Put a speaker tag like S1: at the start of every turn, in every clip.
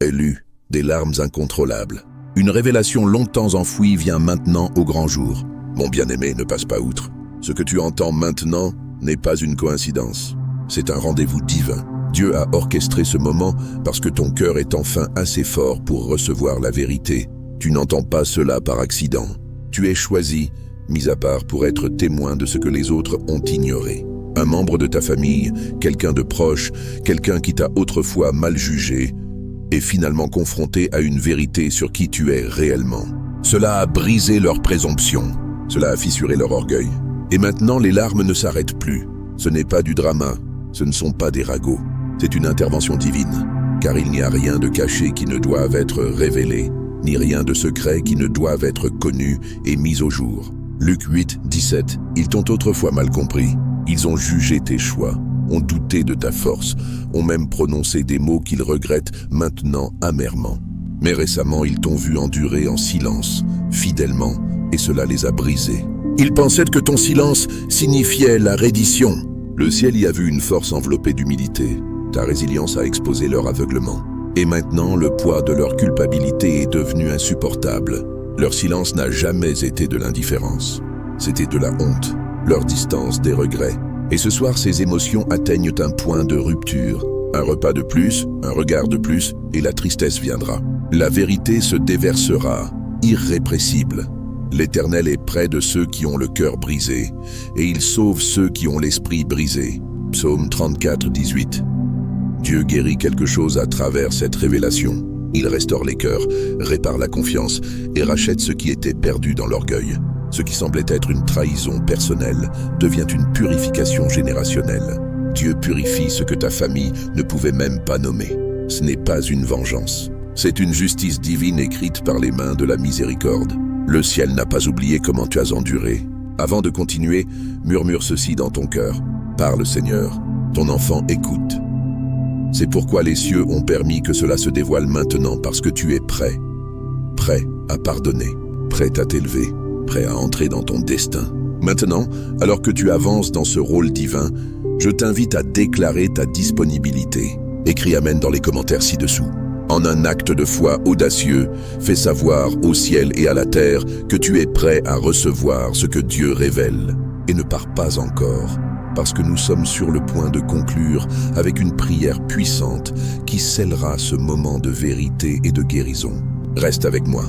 S1: Elle eut des larmes incontrôlables. Une révélation longtemps enfouie vient maintenant au grand jour. Mon bien-aimé, ne passe pas outre. Ce que tu entends maintenant n'est pas une coïncidence. C'est un rendez-vous divin. Dieu a orchestré ce moment parce que ton cœur est enfin assez fort pour recevoir la vérité. Tu n'entends pas cela par accident. Tu es choisi, mis à part pour être témoin de ce que les autres ont ignoré. Un membre de ta famille, quelqu'un de proche, quelqu'un qui t'a autrefois mal jugé, est finalement confronté à une vérité sur qui tu es réellement. Cela a brisé leur présomption, cela a fissuré leur orgueil. Et maintenant, les larmes ne s'arrêtent plus. Ce n'est pas du drama, ce ne sont pas des ragots. C'est une intervention divine, car il n'y a rien de caché qui ne doive être révélé, ni rien de secret qui ne doive être connu et mis au jour. Luc 8, 17. Ils t'ont autrefois mal compris. Ils ont jugé tes choix, ont douté de ta force, ont même prononcé des mots qu'ils regrettent maintenant amèrement. Mais récemment, ils t'ont vu endurer en silence, fidèlement, et cela les a brisés. Ils pensaient que ton silence signifiait la reddition. Le ciel y a vu une force enveloppée d'humilité. Ta résilience a exposé leur aveuglement. Et maintenant, le poids de leur culpabilité est devenu insupportable. Leur silence n'a jamais été de l'indifférence. C'était de la honte, leur distance des regrets. Et ce soir, ces émotions atteignent un point de rupture. Un repas de plus, un regard de plus, et la tristesse viendra. La vérité se déversera, irrépressible. L'Éternel est près de ceux qui ont le cœur brisé, et il sauve ceux qui ont l'esprit brisé. Psaume 34, 18. Dieu guérit quelque chose à travers cette révélation. Il restaure les cœurs, répare la confiance et rachète ce qui était perdu dans l'orgueil. Ce qui semblait être une trahison personnelle devient une purification générationnelle. Dieu purifie ce que ta famille ne pouvait même pas nommer. Ce n'est pas une vengeance. C'est une justice divine écrite par les mains de la miséricorde. Le ciel n'a pas oublié comment tu as enduré. Avant de continuer, murmure ceci dans ton cœur. Parle, Seigneur, ton enfant écoute. C'est pourquoi les cieux ont permis que cela se dévoile maintenant, parce que tu es prêt. Prêt à pardonner, prêt à t'élever, prêt à entrer dans ton destin. Maintenant, alors que tu avances dans ce rôle divin, je t'invite à déclarer ta disponibilité. Écris Amen dans les commentaires ci-dessous. En un acte de foi audacieux, fais savoir au ciel et à la terre que tu es prêt à recevoir ce que Dieu révèle. Et ne pars pas encore, parce que nous sommes sur le point de conclure avec une prière puissante qui scellera ce moment de vérité et de guérison. Reste avec moi.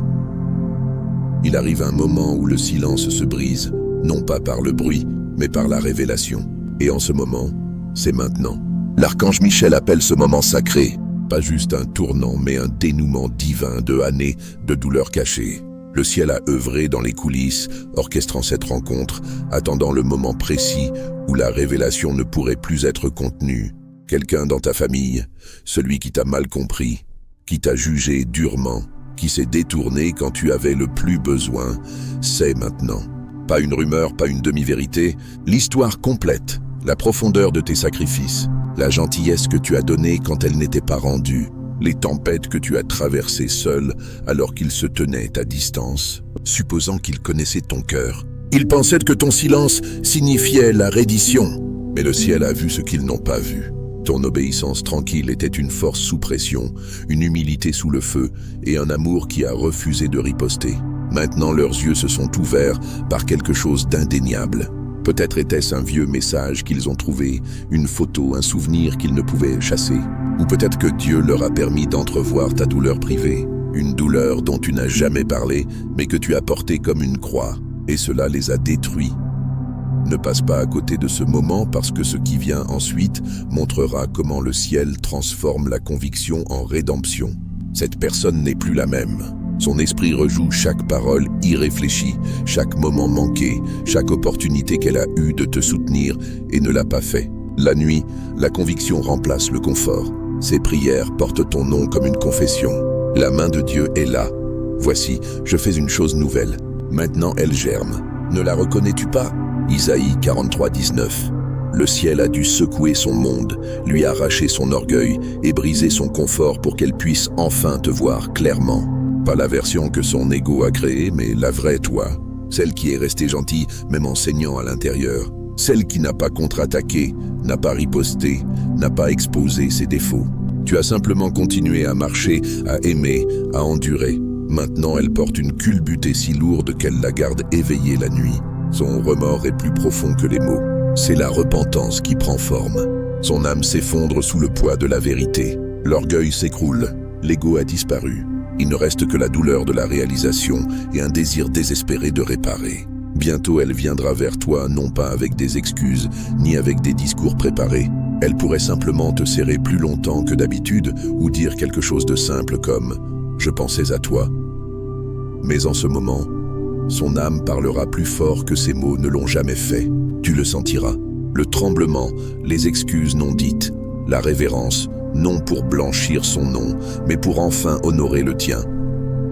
S1: Il arrive un moment où le silence se brise, non pas par le bruit, mais par la révélation. Et en ce moment, c'est maintenant. L'archange Michel appelle ce moment sacré. Pas juste un tournant, mais un dénouement divin de années de douleurs cachées. Le ciel a œuvré dans les coulisses, orchestrant cette rencontre, attendant le moment précis où la révélation ne pourrait plus être contenue. Quelqu'un dans ta famille, celui qui t'a mal compris, qui t'a jugé durement, qui s'est détourné quand tu avais le plus besoin, sait maintenant. Pas une rumeur, pas une demi-vérité, l'histoire complète, la profondeur de tes sacrifices, la gentillesse que tu as donnée quand elle n'était pas rendue, les tempêtes que tu as traversées seul alors qu'il se tenait à distance, supposant qu'il connaissait ton cœur. Il pensait que ton silence signifiait la reddition, mais le ciel a vu ce qu'ils n'ont pas vu. Ton obéissance tranquille était une force sous pression, une humilité sous le feu et un amour qui a refusé de riposter. Maintenant leurs yeux se sont ouverts par quelque chose d'indéniable. Peut-être était-ce un vieux message qu'ils ont trouvé, une photo, un souvenir qu'ils ne pouvaient chasser. Ou peut-être que Dieu leur a permis d'entrevoir ta douleur privée, une douleur dont tu n'as jamais parlé, mais que tu as portée comme une croix, et cela les a détruits. Ne passe pas à côté de ce moment parce que ce qui vient ensuite montrera comment le ciel transforme la conviction en rédemption. Cette personne n'est plus la même. Son esprit rejoue chaque parole irréfléchie, chaque moment manqué, chaque opportunité qu'elle a eue de te soutenir et ne l'a pas fait. La nuit, la conviction remplace le confort. Ses prières portent ton nom comme une confession. La main de Dieu est là. Voici, je fais une chose nouvelle. Maintenant elle germe. Ne la reconnais-tu pas? Isaïe 43, 19. Le ciel a dû secouer son monde, lui arracher son orgueil et briser son confort pour qu'elle puisse enfin te voir clairement. Pas la version que son ego a créée, mais la vraie toi. Celle qui est restée gentille, même en saignant à l'intérieur. Celle qui n'a pas contre-attaqué, n'a pas riposté, n'a pas exposé ses défauts. Tu as simplement continué à marcher, à aimer, à endurer. Maintenant, elle porte une culbutée si lourde qu'elle la garde éveillée la nuit. Son remords est plus profond que les mots. C'est la repentance qui prend forme. Son âme s'effondre sous le poids de la vérité. L'orgueil s'écroule. L'ego a disparu. Il ne reste que la douleur de la réalisation et un désir désespéré de réparer. Bientôt, elle viendra vers toi, non pas avec des excuses, ni avec des discours préparés. Elle pourrait simplement te serrer plus longtemps que d'habitude ou dire quelque chose de simple comme « Je pensais à toi ». Mais en ce moment, son âme parlera plus fort que ses mots ne l'ont jamais fait. Tu le sentiras. Le tremblement, les excuses non dites, la révérence, non pour blanchir son nom, mais pour enfin honorer le tien.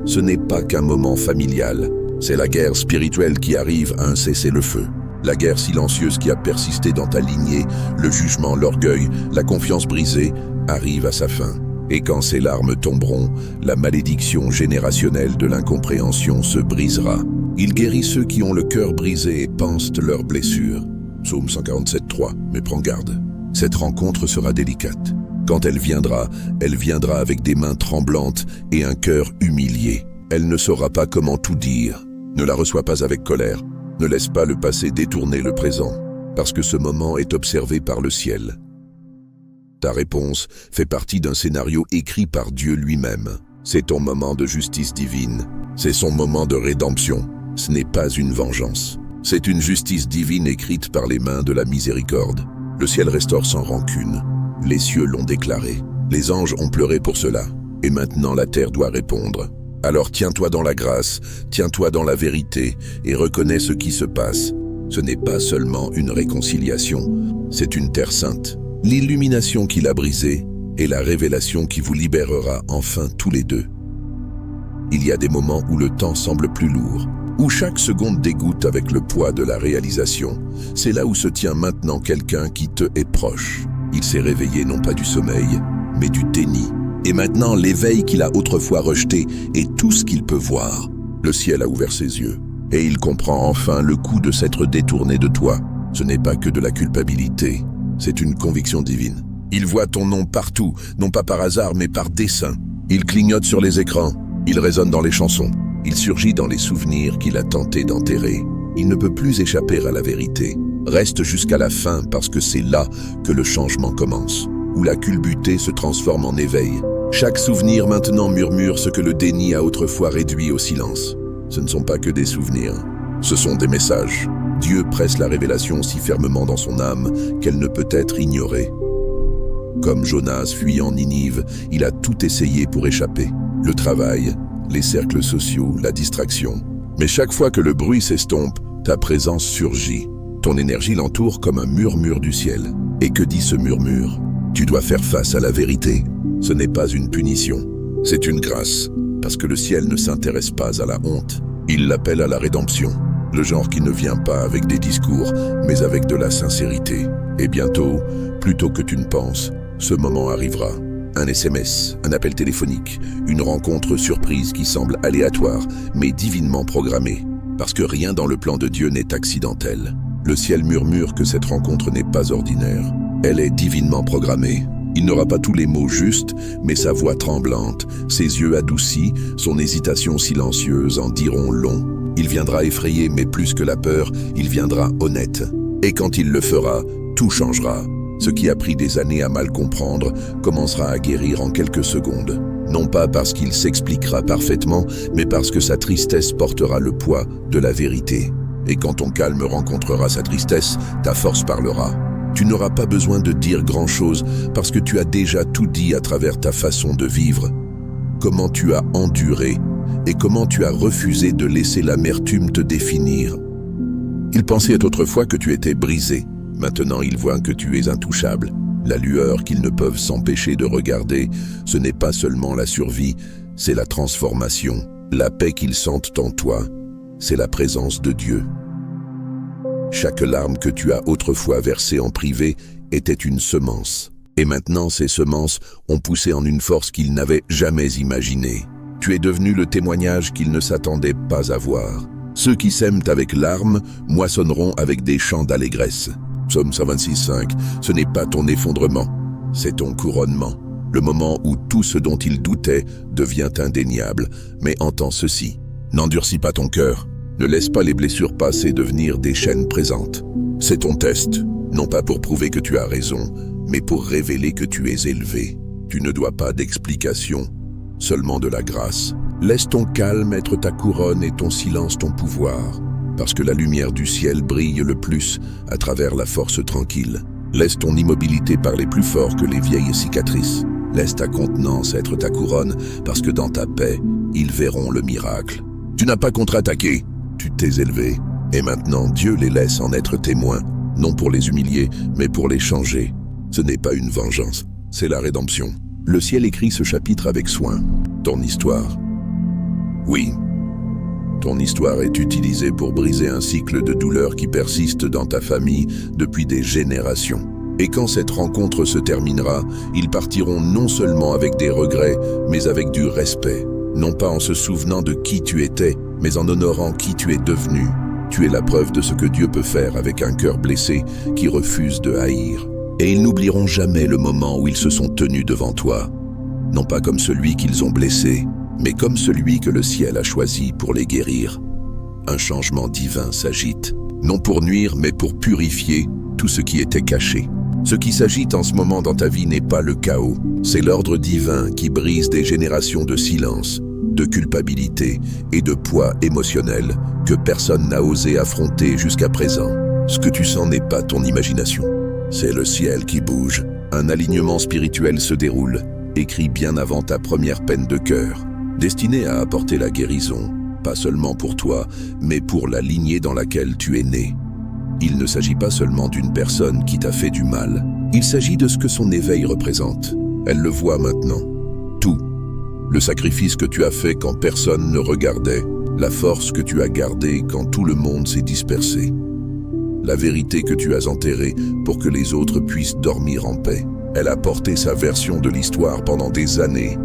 S1: Ce n'est pas qu'un moment familial, c'est la guerre spirituelle qui arrive à un cessez-le-feu. La guerre silencieuse qui a persisté dans ta lignée, le jugement, l'orgueil, la confiance brisée, arrive à sa fin. Et quand ces larmes tomberont, la malédiction générationnelle de l'incompréhension se brisera. Il guérit ceux qui ont le cœur brisé et pansent leurs blessures. Psaume 147:3, mais prends garde. Cette rencontre sera délicate. Quand elle viendra avec des mains tremblantes et un cœur humilié. Elle ne saura pas comment tout dire. Ne la reçois pas avec colère. Ne laisse pas le passé détourner le présent, parce que ce moment est observé par le ciel. Ta réponse fait partie d'un scénario écrit par Dieu lui-même. C'est ton moment de justice divine. C'est son moment de rédemption. Ce n'est pas une vengeance. C'est une justice divine écrite par les mains de la miséricorde. Le ciel restaure sans rancune. Les cieux l'ont déclaré. Les anges ont pleuré pour cela. Et maintenant la terre doit répondre. Alors tiens-toi dans la grâce, tiens-toi dans la vérité et reconnais ce qui se passe. Ce n'est pas seulement une réconciliation, c'est une terre sainte. L'illumination qui l'a brisée et la révélation qui vous libérera enfin tous les deux. Il y a des moments où le temps semble plus lourd, où chaque seconde dégoûte avec le poids de la réalisation. C'est là où se tient maintenant quelqu'un qui te est proche. Il s'est réveillé non pas du sommeil, mais du déni. Et maintenant, l'éveil qu'il a autrefois rejeté est tout ce qu'il peut voir. Le ciel a ouvert ses yeux, et il comprend enfin le coup de s'être détourné de toi. Ce n'est pas que de la culpabilité, c'est une conviction divine. Il voit ton nom partout, non pas par hasard, mais par dessein. Il clignote sur les écrans, il résonne dans les chansons, il surgit dans les souvenirs qu'il a tenté d'enterrer. Il ne peut plus échapper à la vérité. Reste jusqu'à la fin parce que c'est là que le changement commence, où la culbutée se transforme en éveil. Chaque souvenir maintenant murmure ce que le déni a autrefois réduit au silence. Ce ne sont pas que des souvenirs, ce sont des messages. Dieu presse la révélation si fermement dans son âme qu'elle ne peut être ignorée. Comme Jonas fuyant Ninive, il a tout essayé pour échapper. Le travail, les cercles sociaux, la distraction. Mais chaque fois que le bruit s'estompe, ta présence surgit. Ton énergie l'entoure comme un murmure du ciel. Et que dit ce murmure ? Tu dois faire face à la vérité. Ce n'est pas une punition, c'est une grâce, parce que le ciel ne s'intéresse pas à la honte. Il l'appelle à la rédemption, le genre qui ne vient pas avec des discours, mais avec de la sincérité. Et bientôt, plus tôt que tu ne penses, ce moment arrivera. Un SMS, un appel téléphonique, une rencontre surprise qui semble aléatoire, mais divinement programmée. Parce que rien dans le plan de Dieu n'est accidentel. Le ciel murmure que cette rencontre n'est pas ordinaire. Elle est divinement programmée. Il n'aura pas tous les mots justes, mais sa voix tremblante, ses yeux adoucis, son hésitation silencieuse en diront long. Il viendra effrayé, mais plus que la peur, il viendra honnête. Et quand il le fera, tout changera. Ce qui a pris des années à mal comprendre commencera à guérir en quelques secondes. Non pas parce qu'il s'expliquera parfaitement, mais parce que sa tristesse portera le poids de la vérité. Et quand ton calme rencontrera sa tristesse, ta force parlera. Tu n'auras pas besoin de dire grand-chose parce que tu as déjà tout dit à travers ta façon de vivre. Comment tu as enduré et comment tu as refusé de laisser l'amertume te définir. Il pensait autrefois que tu étais brisé. Maintenant, il voit que tu es intouchable. La lueur qu'ils ne peuvent s'empêcher de regarder, ce n'est pas seulement la survie, c'est la transformation. La paix qu'ils sentent en toi, c'est la présence de Dieu. Chaque larme que tu as autrefois versée en privé était une semence. Et maintenant, ces semences ont poussé en une force qu'ils n'avaient jamais imaginée. Tu es devenu le témoignage qu'ils ne s'attendaient pas à voir. Ceux qui sèment avec larmes moissonneront avec des chants d'allégresse. Psaume 126:5, ce n'est pas ton effondrement, c'est ton couronnement. Le moment où tout ce dont il doutait devient indéniable. Mais entends ceci. N'endurcis pas ton cœur. Ne laisse pas les blessures passées devenir des chaînes présentes. C'est ton test, non pas pour prouver que tu as raison, mais pour révéler que tu es élevé. Tu ne dois pas d'explication, seulement de la grâce. Laisse ton calme être ta couronne et ton silence ton pouvoir, parce que la lumière du ciel brille le plus à travers la force tranquille. Laisse ton immobilité parler plus fort que les vieilles cicatrices. Laisse ta contenance être ta couronne, parce que dans ta paix, ils verront le miracle. Tu n'as pas contre-attaqué, tu t'es élevé. Et maintenant, Dieu les laisse en être témoins, non pour les humilier, mais pour les changer. Ce n'est pas une vengeance, c'est la rédemption. Le ciel écrit ce chapitre avec soin. Ton histoire. Oui, ton histoire est utilisée pour briser un cycle de douleur qui persiste dans ta famille depuis des générations. Et quand cette rencontre se terminera, ils partiront non seulement avec des regrets, mais avec du respect. Non pas en se souvenant de qui tu étais, mais en honorant qui tu es devenu. Tu es la preuve de ce que Dieu peut faire avec un cœur blessé qui refuse de haïr. Et ils n'oublieront jamais le moment où ils se sont tenus devant toi. Non pas comme celui qu'ils ont blessé, mais comme celui que le ciel a choisi pour les guérir. Un changement divin s'agite, non pour nuire, mais pour purifier tout ce qui était caché. Ce qui s'agite en ce moment dans ta vie n'est pas le chaos, c'est l'ordre divin qui brise des générations de silence, de culpabilité et de poids émotionnel que personne n'a osé affronter jusqu'à présent. Ce que tu sens n'est pas ton imagination, c'est le ciel qui bouge. Un alignement spirituel se déroule, écrit bien avant ta première peine de cœur, destiné à apporter la guérison, pas seulement pour toi, mais pour la lignée dans laquelle tu es né. Il ne s'agit pas seulement d'une personne qui t'a fait du mal, il s'agit de ce que son éveil représente. Elle le voit maintenant. Tout. Le sacrifice que tu as fait quand personne ne regardait, la force que tu as gardée quand tout le monde s'est dispersé, la vérité que tu as enterrée pour que les autres puissent dormir en paix. Elle a porté sa version de l'histoire pendant des années,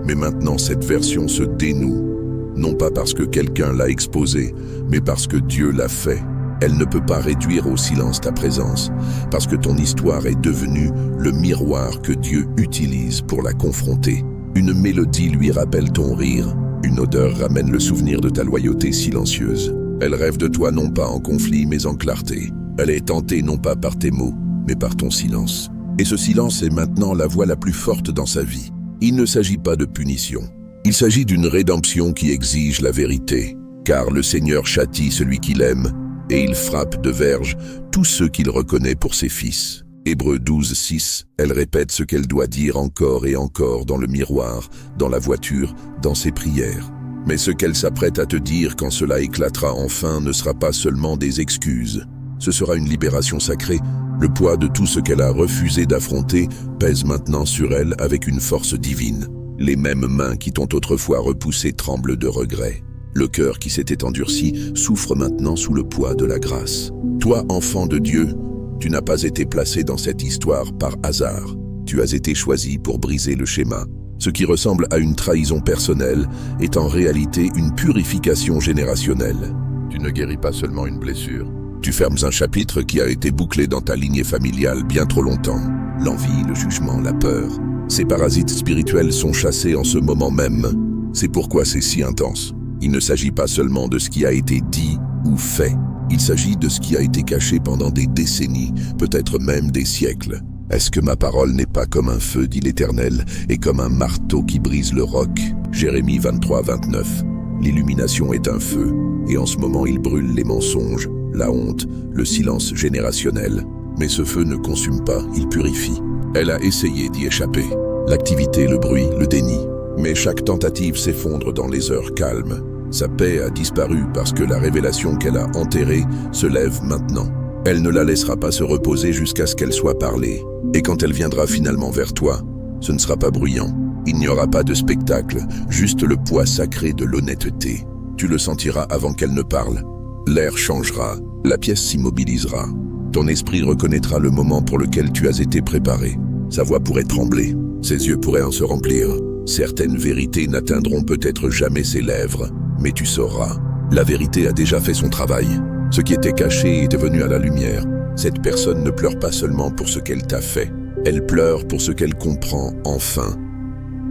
S1: mais maintenant cette version se dénoue, non pas parce que quelqu'un l'a exposée, mais parce que Dieu l'a fait. Elle ne peut pas réduire au silence ta présence, parce que ton histoire est devenue le miroir que Dieu utilise pour la confronter. Une mélodie lui rappelle ton rire, une odeur ramène le souvenir de ta loyauté silencieuse. Elle rêve de toi non pas en conflit, mais en clarté. Elle est tentée non pas par tes mots, mais par ton silence. Et ce silence est maintenant la voix la plus forte dans sa vie. Il ne s'agit pas de punition. Il s'agit d'une rédemption qui exige la vérité, car le Seigneur châtie celui qu'il aime, et il frappe de verge tous ceux qu'il reconnaît pour ses fils. Hébreux 12, 6, elle répète ce qu'elle doit dire encore et encore dans le miroir, dans la voiture, dans ses prières. Mais ce qu'elle s'apprête à te dire quand cela éclatera enfin ne sera pas seulement des excuses. Ce sera une libération sacrée. Le poids de tout ce qu'elle a refusé d'affronter pèse maintenant sur elle avec une force divine. Les mêmes mains qui t'ont autrefois repoussé tremblent de regret. Le cœur qui s'était endurci souffre maintenant sous le poids de la grâce. Toi, enfant de Dieu, tu n'as pas été placé dans cette histoire par hasard. Tu as été choisi pour briser le schéma. Ce qui ressemble à une trahison personnelle est en réalité une purification générationnelle. Tu ne guéris pas seulement une blessure. Tu fermes un chapitre qui a été bouclé dans ta lignée familiale bien trop longtemps. L'envie, le jugement, la peur. Ces parasites spirituels sont chassés en ce moment même. C'est pourquoi c'est si intense. Il ne s'agit pas seulement de ce qui a été dit ou fait. Il s'agit de ce qui a été caché pendant des décennies, peut-être même des siècles. Est-ce que ma parole n'est pas comme un feu, dit l'Éternel, et comme un marteau qui brise le roc? Jérémie 23, 29. L'illumination est un feu, et en ce moment il brûle les mensonges, la honte, le silence générationnel. Mais ce feu ne consume pas, il purifie. Elle a essayé d'y échapper. L'activité, le bruit, le déni. Mais chaque tentative s'effondre dans les heures calmes. Sa paix a disparu parce que la révélation qu'elle a enterrée se lève maintenant. Elle ne la laissera pas se reposer jusqu'à ce qu'elle soit parlée. Et quand elle viendra finalement vers toi, ce ne sera pas bruyant. Il n'y aura pas de spectacle, juste le poids sacré de l'honnêteté. Tu le sentiras avant qu'elle ne parle. L'air changera, la pièce s'immobilisera. Ton esprit reconnaîtra le moment pour lequel tu as été préparé. Sa voix pourrait trembler, ses yeux pourraient en se remplir. Certaines vérités n'atteindront peut-être jamais ses lèvres, mais tu sauras. La vérité a déjà fait son travail. Ce qui était caché est devenu à la lumière. Cette personne ne pleure pas seulement pour ce qu'elle t'a fait. Elle pleure pour ce qu'elle comprend enfin,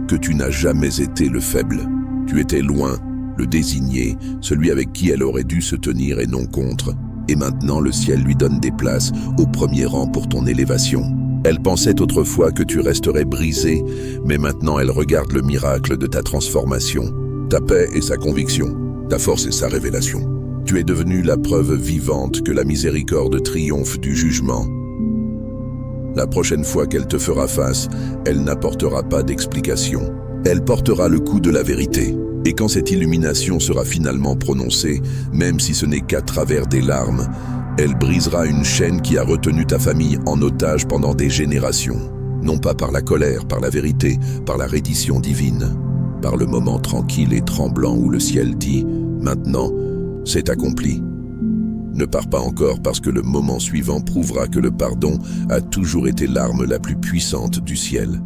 S1: que tu n'as jamais été le faible. Tu étais loin, le désigné, celui avec qui elle aurait dû se tenir et non contre. Et maintenant le ciel lui donne des places au premier rang pour ton élévation. Elle pensait autrefois que tu resterais brisé, mais maintenant elle regarde le miracle de ta transformation, ta paix et sa conviction, ta force et sa révélation. Tu es devenu la preuve vivante que la miséricorde triomphe du jugement. La prochaine fois qu'elle te fera face, elle n'apportera pas d'explication. Elle portera le coup de la vérité. Et quand cette illumination sera finalement prononcée, même si ce n'est qu'à travers des larmes, elle brisera une chaîne qui a retenu ta famille en otage pendant des générations. Non pas par la colère, par la vérité, par la reddition divine, par le moment tranquille et tremblant où le ciel dit « Maintenant, c'est accompli ». Ne pars pas encore parce que le moment suivant prouvera que le pardon a toujours été l'arme la plus puissante du ciel.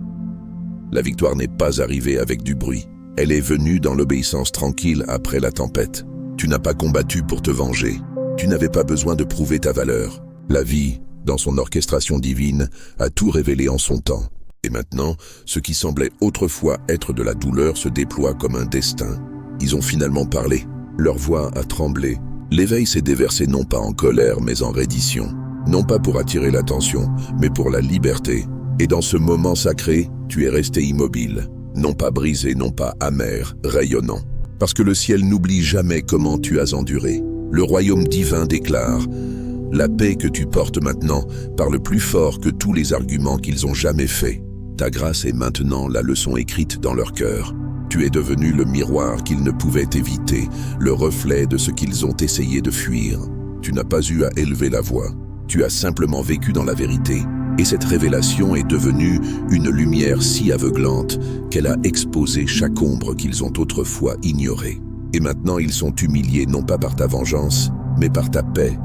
S1: La victoire n'est pas arrivée avec du bruit. Elle est venue dans l'obéissance tranquille après la tempête. Tu n'as pas combattu pour te venger. Tu n'avais pas besoin de prouver ta valeur. La vie, dans son orchestration divine, a tout révélé en son temps. Et maintenant, ce qui semblait autrefois être de la douleur se déploie comme un destin. Ils ont finalement parlé. Leur voix a tremblé. L'éveil s'est déversé non pas en colère, mais en reddition. Non pas pour attirer l'attention, mais pour la liberté. Et dans ce moment sacré, tu es resté immobile. Non pas brisé, non pas amer, rayonnant. Parce que le ciel n'oublie jamais comment tu as enduré. Le royaume divin déclare « La paix que tu portes maintenant parle plus fort que tous les arguments qu'ils ont jamais faits. Ta grâce est maintenant la leçon écrite dans leur cœur. Tu es devenu le miroir qu'ils ne pouvaient éviter, le reflet de ce qu'ils ont essayé de fuir. Tu n'as pas eu à élever la voix. Tu as simplement vécu dans la vérité. Et cette révélation est devenue une lumière si aveuglante qu'elle a exposé chaque ombre qu'ils ont autrefois ignorée. Et maintenant ils sont humiliés non pas par ta vengeance, mais par ta paix.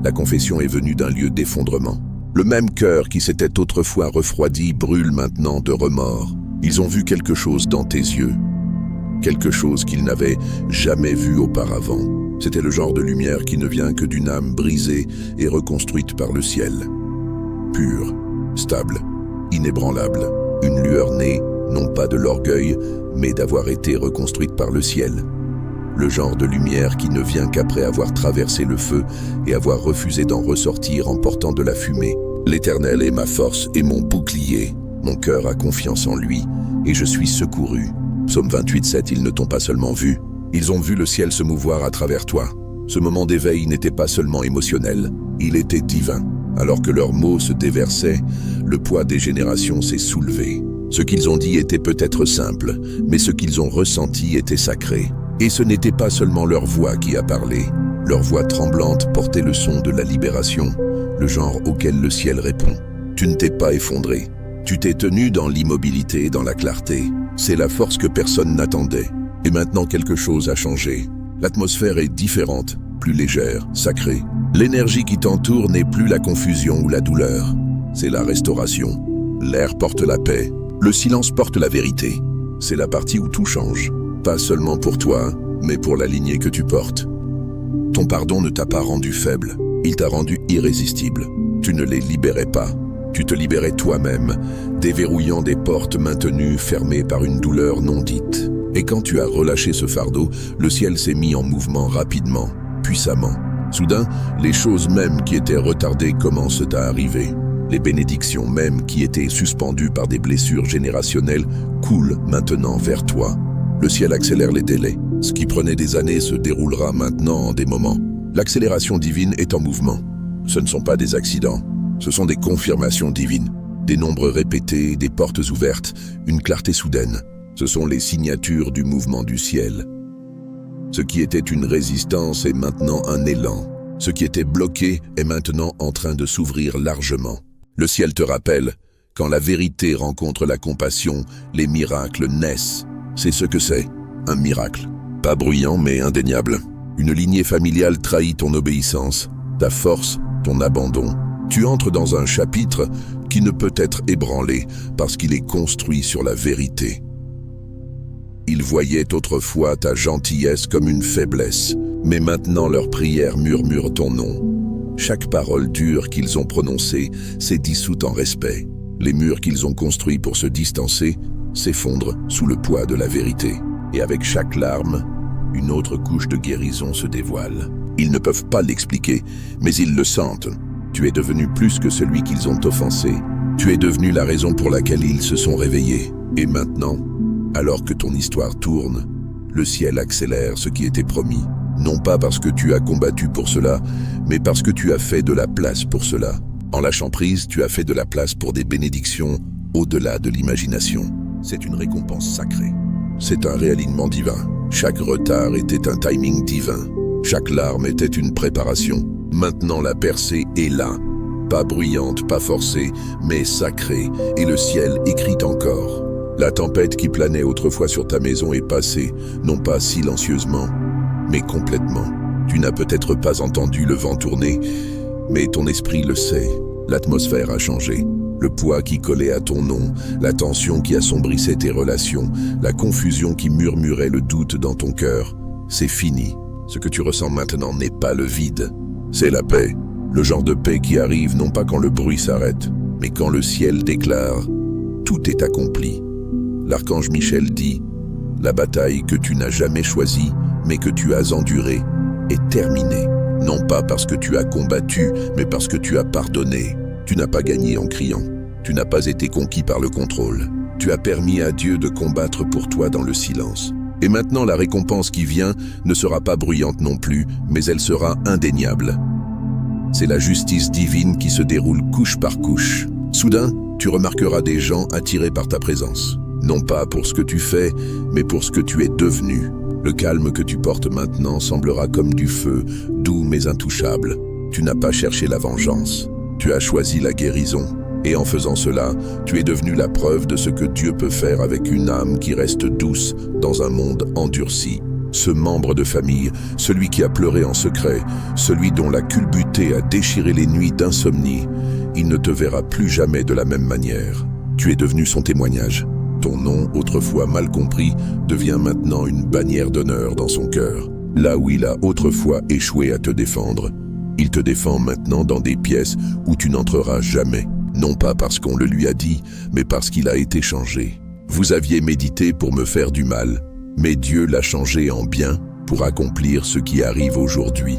S1: La confession est venue d'un lieu d'effondrement. Le même cœur qui s'était autrefois refroidi brûle maintenant de remords. Ils ont vu quelque chose dans tes yeux, quelque chose qu'ils n'avaient jamais vu auparavant. C'était le genre de lumière qui ne vient que d'une âme brisée et reconstruite par le ciel. Pure, stable, inébranlable, une lueur née, non pas de l'orgueil, mais d'avoir été reconstruite par le ciel. Le genre de lumière qui ne vient qu'après avoir traversé le feu et avoir refusé d'en ressortir en portant de la fumée. L'Éternel est ma force et mon bouclier. Mon cœur a confiance en lui, et je suis secouru. Psaume 28:7, ils ne t'ont pas seulement vu, ils ont vu le ciel se mouvoir à travers toi. Ce moment d'éveil n'était pas seulement émotionnel, il était divin. Alors que leurs mots se déversaient, le poids des générations s'est soulevé. Ce qu'ils ont dit était peut-être simple, mais ce qu'ils ont ressenti était sacré. Et ce n'était pas seulement leur voix qui a parlé. Leur voix tremblante portait le son de la libération, le genre auquel le ciel répond. Tu ne t'es pas effondré. Tu t'es tenu dans l'immobilité et dans la clarté. C'est la force que personne n'attendait. Et maintenant quelque chose a changé. L'atmosphère est différente, plus légère, sacrée. L'énergie qui t'entoure n'est plus la confusion ou la douleur. C'est la restauration. L'air porte la paix. Le silence porte la vérité. C'est la partie où tout change. Pas seulement pour toi, mais pour la lignée que tu portes. Ton pardon ne t'a pas rendu faible. Il t'a rendu irrésistible. Tu ne les libérais pas. Tu te libérais toi-même, déverrouillant des portes maintenues, fermées par une douleur non dite. Et quand tu as relâché ce fardeau, le ciel s'est mis en mouvement rapidement, puissamment. Soudain, les choses mêmes qui étaient retardées commencent à arriver. Les bénédictions mêmes qui étaient suspendues par des blessures générationnelles coulent maintenant vers toi. Le ciel accélère les délais. Ce qui prenait des années se déroulera maintenant en des moments. L'accélération divine est en mouvement. Ce ne sont pas des accidents. Ce sont des confirmations divines, des nombres répétés, des portes ouvertes, une clarté soudaine. Ce sont les signatures du mouvement du ciel. Ce qui était une résistance est maintenant un élan. Ce qui était bloqué est maintenant en train de s'ouvrir largement. Le ciel te rappelle, quand la vérité rencontre la compassion, les miracles naissent. C'est ce que c'est, un miracle. Pas bruyant mais indéniable. Une lignée familiale trahit ton obéissance, ta force, ton abandon. Tu entres dans un chapitre qui ne peut être ébranlé parce qu'il est construit sur la vérité. Ils voyaient autrefois ta gentillesse comme une faiblesse, mais maintenant leurs prières murmurent ton nom. Chaque parole dure qu'ils ont prononcée s'est dissoute en respect. Les murs qu'ils ont construits pour se distancer s'effondrent sous le poids de la vérité. Et avec chaque larme, une autre couche de guérison se dévoile. Ils ne peuvent pas l'expliquer, mais ils le sentent. Tu es devenu plus que celui qu'ils ont offensé. Tu es devenu la raison pour laquelle ils se sont réveillés. Et maintenant, alors que ton histoire tourne, le ciel accélère ce qui était promis. Non pas parce que tu as combattu pour cela, mais parce que tu as fait de la place pour cela. En lâchant prise, tu as fait de la place pour des bénédictions au-delà de l'imagination. C'est une récompense sacrée. C'est un réalignement divin. Chaque retard était un timing divin. Chaque larme était une préparation. Maintenant la percée est là. Pas bruyante, pas forcée, mais sacrée, et le ciel écrit encore. La tempête qui planait autrefois sur ta maison est passée, non pas silencieusement, mais complètement. Tu n'as peut-être pas entendu le vent tourner, mais ton esprit le sait. L'atmosphère a changé. Le poids qui collait à ton nom, la tension qui assombrissait tes relations, la confusion qui murmurait le doute dans ton cœur, c'est fini. Ce que tu ressens maintenant n'est pas le vide, c'est la paix. Le genre de paix qui arrive non pas quand le bruit s'arrête, mais quand le ciel déclare « Tout est accompli ». L'archange Michel dit « La bataille que tu n'as jamais choisie, mais que tu as endurée, est terminée. Non pas parce que tu as combattu, mais parce que tu as pardonné. Tu n'as pas gagné en criant. Tu n'as pas été conquis par le contrôle. Tu as permis à Dieu de combattre pour toi dans le silence. Et maintenant, la récompense qui vient ne sera pas bruyante non plus, mais elle sera indéniable. C'est la justice divine qui se déroule couche par couche. Soudain, tu remarqueras des gens attirés par ta présence. Non pas pour ce que tu fais, mais pour ce que tu es devenu. Le calme que tu portes maintenant semblera comme du feu, doux mais intouchable. Tu n'as pas cherché la vengeance. Tu as choisi la guérison. Et en faisant cela, tu es devenu la preuve de ce que Dieu peut faire avec une âme qui reste douce dans un monde endurci. Ce membre de famille, celui qui a pleuré en secret, celui dont la culbutée a déchiré les nuits d'insomnie, il ne te verra plus jamais de la même manière. Tu es devenu son témoignage. Ton nom, autrefois mal compris, devient maintenant une bannière d'honneur dans son cœur. Là où il a autrefois échoué à te défendre, il te défend maintenant dans des pièces où tu n'entreras jamais. Non pas parce qu'on le lui a dit, mais parce qu'il a été changé. Vous aviez médité pour me faire du mal, mais Dieu l'a changé en bien pour accomplir ce qui arrive aujourd'hui,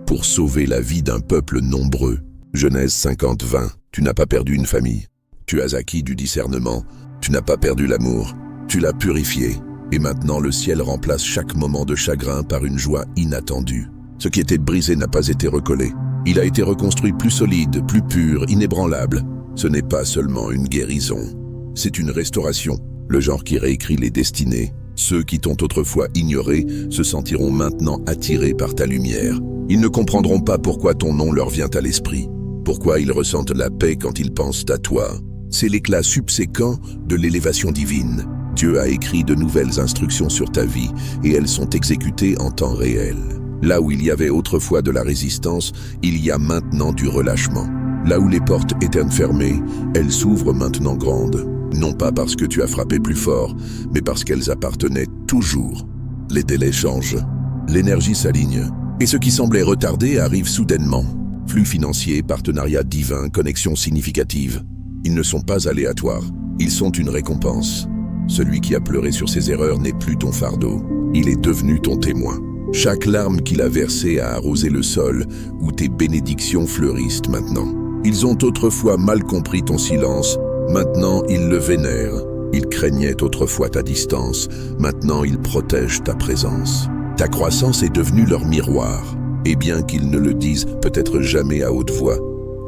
S1: pour sauver la vie d'un peuple nombreux. Genèse 50-20, tu n'as pas perdu une famille. Tu as acquis du discernement, tu n'as pas perdu l'amour, tu l'as purifié. Et maintenant le ciel remplace chaque moment de chagrin par une joie inattendue. Ce qui était brisé n'a pas été recollé. Il a été reconstruit plus solide, plus pur, inébranlable. Ce n'est pas seulement une guérison, c'est une restauration, le genre qui réécrit les destinées. Ceux qui t'ont autrefois ignoré se sentiront maintenant attirés par ta lumière. Ils ne comprendront pas pourquoi ton nom leur vient à l'esprit, pourquoi ils ressentent la paix quand ils pensent à toi. C'est l'éclat subséquent de l'élévation divine. Dieu a écrit de nouvelles instructions sur ta vie et elles sont exécutées en temps réel. Là où il y avait autrefois de la résistance, il y a maintenant du relâchement. Là où les portes étaient fermées, elles s'ouvrent maintenant grandes. Non pas parce que tu as frappé plus fort, mais parce qu'elles appartenaient toujours. Les délais changent, l'énergie s'aligne, et ce qui semblait retardé arrive soudainement. Flux financiers, partenariats divins, connexions significatives. Ils ne sont pas aléatoires, ils sont une récompense. Celui qui a pleuré sur ses erreurs n'est plus ton fardeau, il est devenu ton témoin. Chaque larme qu'il a versée a arrosé le sol, où tes bénédictions fleurissent maintenant. Ils ont autrefois mal compris ton silence, maintenant ils le vénèrent. Ils craignaient autrefois ta distance, maintenant ils protègent ta présence. Ta croissance est devenue leur miroir, et bien qu'ils ne le disent peut-être jamais à haute voix,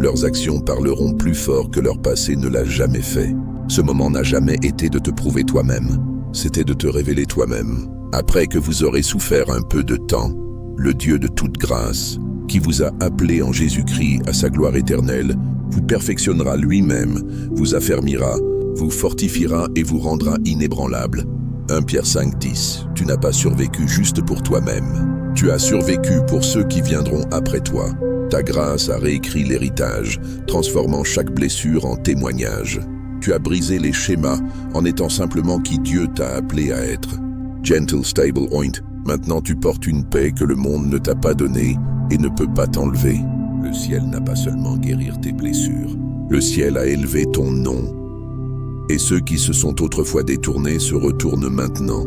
S1: leurs actions parleront plus fort que leur passé ne l'a jamais fait. Ce moment n'a jamais été de te prouver toi-même, c'était de te révéler toi-même. Après que vous aurez souffert un peu de temps, le Dieu de toute grâce, qui vous a appelé en Jésus-Christ à sa gloire éternelle, vous perfectionnera lui-même, vous affermira, vous fortifiera et vous rendra inébranlable. 1 Pierre 5,10. Tu n'as pas survécu juste pour toi-même. Tu as survécu pour ceux qui viendront après toi. Ta grâce a réécrit l'héritage, transformant chaque blessure en témoignage. Tu as brisé les schémas en étant simplement qui Dieu t'a appelé à être. Gentle Stable Oint, maintenant tu portes une paix que le monde ne t'a pas donnée et ne peut pas t'enlever. Le ciel n'a pas seulement guéri tes blessures, Le ciel a élevé ton nom. Et ceux qui se sont autrefois détournés se retournent maintenant,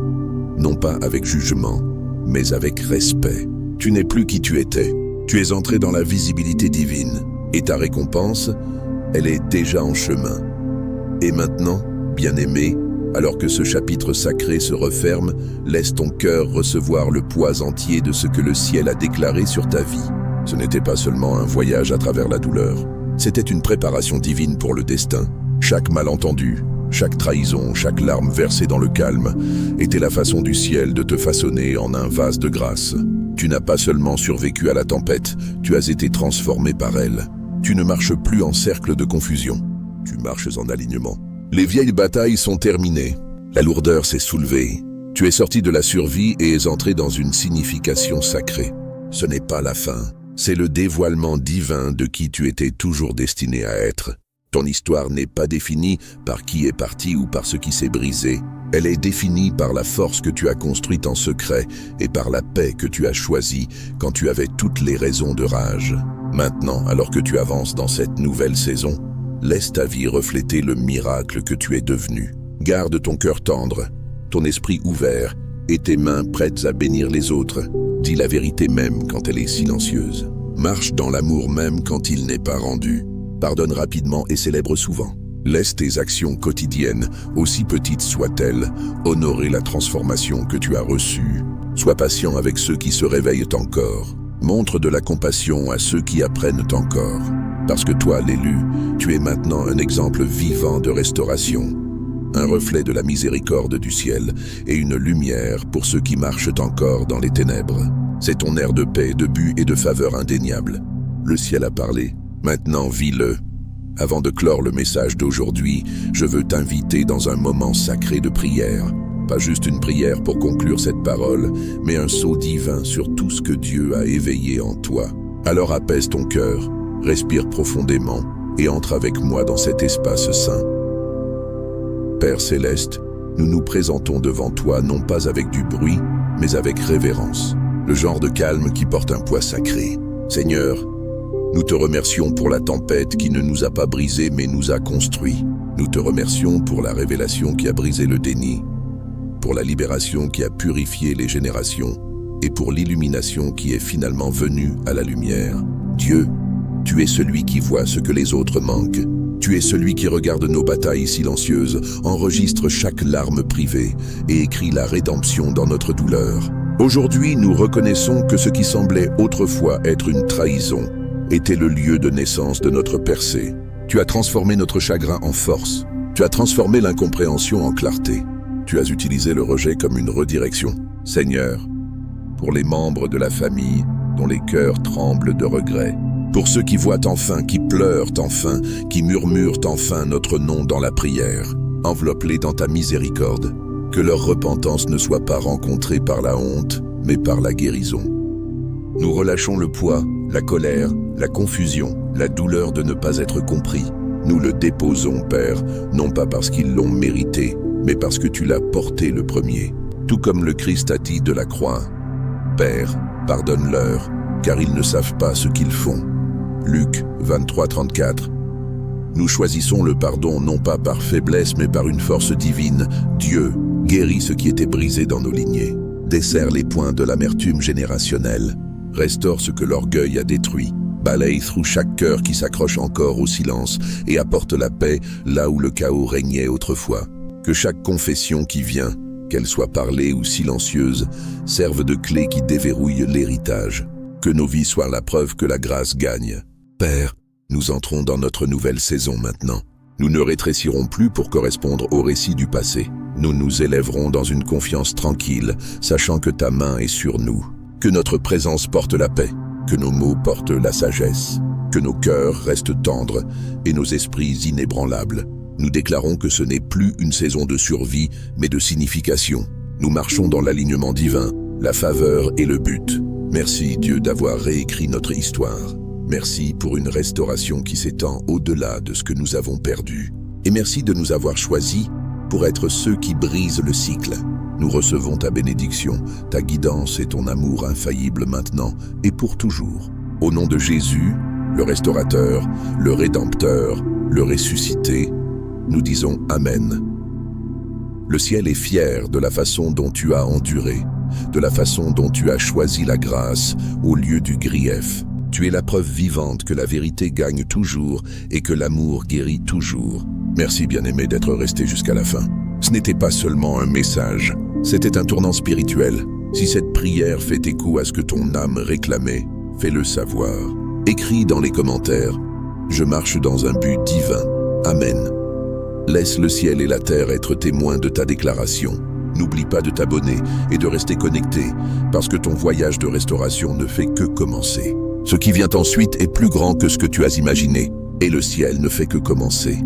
S1: non pas avec jugement, mais avec respect. Tu n'es plus qui tu étais. Tu es entré dans la visibilité divine. Et ta récompense, elle est déjà en chemin. Et maintenant, bien-aimé, alors que ce chapitre sacré se referme, laisse ton cœur recevoir le poids entier de ce que le ciel a déclaré sur ta vie. Ce n'était pas seulement un voyage à travers la douleur. C'était une préparation divine pour le destin. Chaque malentendu, chaque trahison, chaque larme versée dans le calme était la façon du ciel de te façonner en un vase de grâce. Tu n'as pas seulement survécu à la tempête, tu as été transformé par elle. Tu ne marches plus en cercle de confusion, tu marches en alignement. Les vieilles batailles sont terminées, la lourdeur s'est soulevée. Tu es sorti de la survie et es entré dans une signification sacrée. Ce n'est pas la fin, c'est le dévoilement divin de qui tu étais toujours destiné à être. Ton histoire n'est pas définie par qui est parti ou par ce qui s'est brisé. Elle est définie par la force que tu as construite en secret et par la paix que tu as choisie quand tu avais toutes les raisons de rage. Maintenant, alors que tu avances dans cette nouvelle saison, laisse ta vie refléter le miracle que tu es devenu. Garde ton cœur tendre, ton esprit ouvert et tes mains prêtes à bénir les autres. Dis la vérité même quand elle est silencieuse. Marche dans l'amour même quand il n'est pas rendu. Pardonne rapidement et célèbre souvent. Laisse tes actions quotidiennes, aussi petites soient-elles, honorer la transformation que tu as reçue. Sois patient avec ceux qui se réveillent encore. Montre de la compassion à ceux qui apprennent encore. Parce que toi, l'élu, tu es maintenant un exemple vivant de restauration. Un reflet de la miséricorde du ciel et une lumière pour ceux qui marchent encore dans les ténèbres. C'est ton air de paix, de but et de faveur indéniable. Le ciel a parlé, maintenant vis-le. Avant de clore le message d'aujourd'hui, je veux t'inviter dans un moment sacré de prière. Pas juste une prière pour conclure cette parole, mais un sceau divin sur tout ce que Dieu a éveillé en toi. Alors apaise ton cœur, respire profondément et entre avec moi dans cet espace saint. Père céleste, nous nous présentons devant toi non pas avec du bruit, mais avec révérence. Le genre de calme qui porte un poids sacré. Seigneur, nous te remercions pour la tempête qui ne nous a pas brisés mais nous a construits. Nous te remercions pour la révélation qui a brisé le déni, pour la libération qui a purifié les générations et pour l'illumination qui est finalement venue à la lumière. Dieu, tu es celui qui voit ce que les autres manquent. Tu es celui qui regarde nos batailles silencieuses, enregistre chaque larme privée et écrit la rédemption dans notre douleur. Aujourd'hui, nous reconnaissons que ce qui semblait autrefois être une trahison était le lieu de naissance de notre percée. Tu as transformé notre chagrin en force. Tu as transformé l'incompréhension en clarté. Tu as utilisé le rejet comme une redirection. Seigneur, pour les membres de la famille dont les cœurs tremblent de regret, pour ceux qui voient enfin, qui pleurent enfin, qui murmurent enfin notre nom dans la prière, enveloppe-les dans ta miséricorde. Que leur repentance ne soit pas rencontrée par la honte, mais par la guérison. Nous relâchons le poids, la colère, la confusion, la douleur de ne pas être compris. Nous le déposons, Père, non pas parce qu'ils l'ont mérité, mais parce que tu l'as porté le premier. Tout comme le Christ a dit de la croix. Père, pardonne-leur, car ils ne savent pas ce qu'ils font. Luc 23:34. Nous choisissons le pardon non pas par faiblesse, mais par une force divine. Dieu guérit ce qui était brisé dans nos lignées. Desserre les points de l'amertume générationnelle. Restaure ce que l'orgueil a détruit. Balaye through chaque cœur qui s'accroche encore au silence et apporte la paix là où le chaos régnait autrefois. Que chaque confession qui vient, qu'elle soit parlée ou silencieuse, serve de clé qui déverrouille l'héritage. Que nos vies soient la preuve que la grâce gagne. Père, nous entrons dans notre nouvelle saison maintenant. Nous ne rétrécirons plus pour correspondre au récit du passé. Nous nous élèverons dans une confiance tranquille, sachant que ta main est sur nous. Que notre présence porte la paix, que nos mots portent la sagesse, que nos cœurs restent tendres et nos esprits inébranlables. Nous déclarons que ce n'est plus une saison de survie, mais de signification. Nous marchons dans l'alignement divin, la faveur et le but. Merci Dieu d'avoir réécrit notre histoire. Merci pour une restauration qui s'étend au-delà de ce que nous avons perdu. Et merci de nous avoir choisis pour être ceux qui brisent le cycle. Nous recevons ta bénédiction, ta guidance et ton amour infaillible maintenant et pour toujours. Au nom de Jésus, le restaurateur, le rédempteur, le ressuscité, nous disons Amen. Le ciel est fier de la façon dont tu as enduré, de la façon dont tu as choisi la grâce au lieu du grief. Tu es la preuve vivante que la vérité gagne toujours et que l'amour guérit toujours. Merci bien-aimé d'être resté jusqu'à la fin. Ce n'était pas seulement un message, c'était un tournant spirituel. Si cette prière fait écho à ce que ton âme réclamait, fais-le savoir. Écris dans les commentaires « Je marche dans un but divin. Amen ». Laisse le ciel et la terre être témoins de ta déclaration. N'oublie pas de t'abonner et de rester connecté, parce que ton voyage de restauration ne fait que commencer. Ce qui vient ensuite est plus grand que ce que tu as imaginé, et le ciel ne fait que commencer.